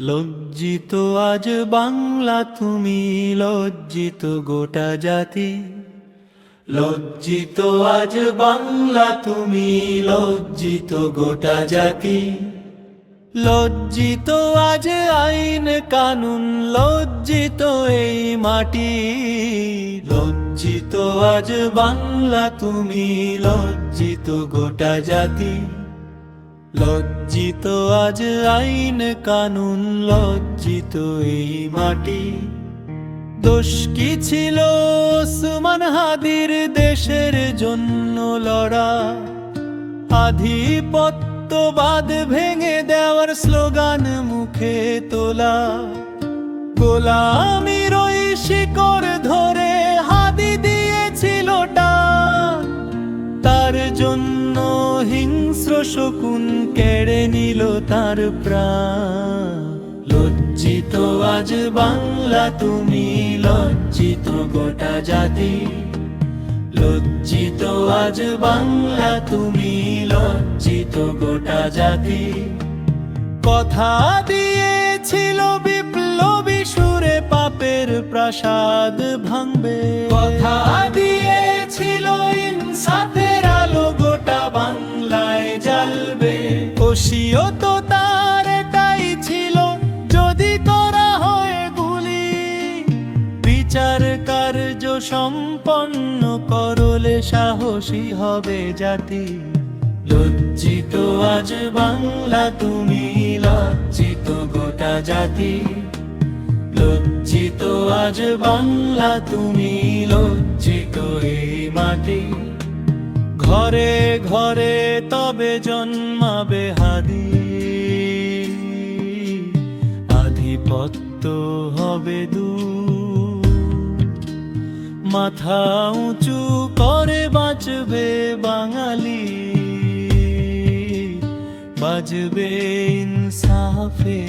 লজ্জিত আজ বাংলা তুমি, লজ্জিত গোটা জাতি। লজ্জিত আজ বাংলা তুমি, লজ্জিত গোটা জাতি। লজ্জিত আজ আইন কানুন, লজ্জিত এই মাটি। লজ্জিত আজ বাংলা তুমি, লজ্জিত গোটা জাতি। লজ্জিত আজ আইন কানুন, লজ্জিত এই মাটি। দোষ কি ছিল ওসমান হাদির দেশের জন্য লড়া? আধিপত্যবাদ ভেঙে দেওয়ার স্লোগান মুখে তোলা। গোলামির ওই শিকড় ধরে হাদি দিয়েছিল টান, তার জন্য হিংস্র শকুন কেড়ে নিল তার প্রাণ। লজ্জিত আজ বাংলা তুমি, লজ্জিত গোটা জাতি। লজ্জিত আজ বাংলা তুমি, লজ্জিত গোটা জাতি। কথা দিয়েছিল বিপ্লবী সুরে পাপের প্রাসাদ ভাঙবে। কথা দিয়েছিল ইনসাফের আলো গোটা বাংলায় জ্বালবে। ওসিও তো তার এটাই ছিল, যদি করা হয় গুলি, বিচার কার্য সম্পন্ন করলে সাহসী হবে জাতি। লজ্জিত আজ বাংলা তুমি, লজ্জিত গোটা জাতি। লজ্জিত আজ বাংলা তুমি, লজ্জিত এই মাটি। ঘরে ঘরে তবে জন্মাবে হাদি, আধিপত্য হবে দূর। মাথা উঁচু করে বাঁচবে বাঙালি, বাজবে ইনসাফে।